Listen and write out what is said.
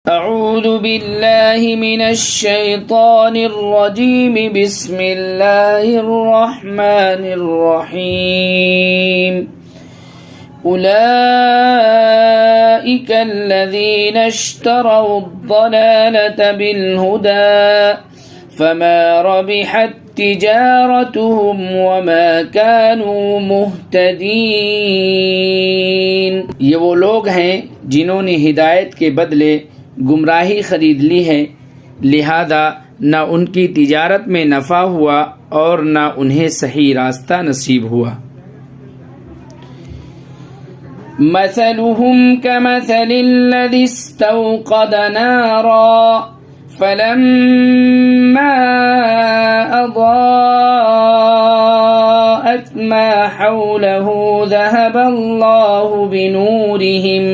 أعوذ بالله من الشيطان الرجيم بسم الله الرحمن الرحيم أولئك الذين اشتروا الضلالة بالهدى فما ربحت تجارتهم وما كانوا मुहतदीन। ये वो लोग हैं जिन्होंने हिदायत के बदले गुमराही खरीद ली है, लिहाजा न उनकी तिजारत में नफ़ा हुआ और न उन्हें सही रास्ता नसीब हुआ। मसलुहुम कमसलिल्लज़ी इस्तौक़द नारा फलम्मा अज़ाअत मा हौलहु ज़हबल्लाहु बिनूरिहिम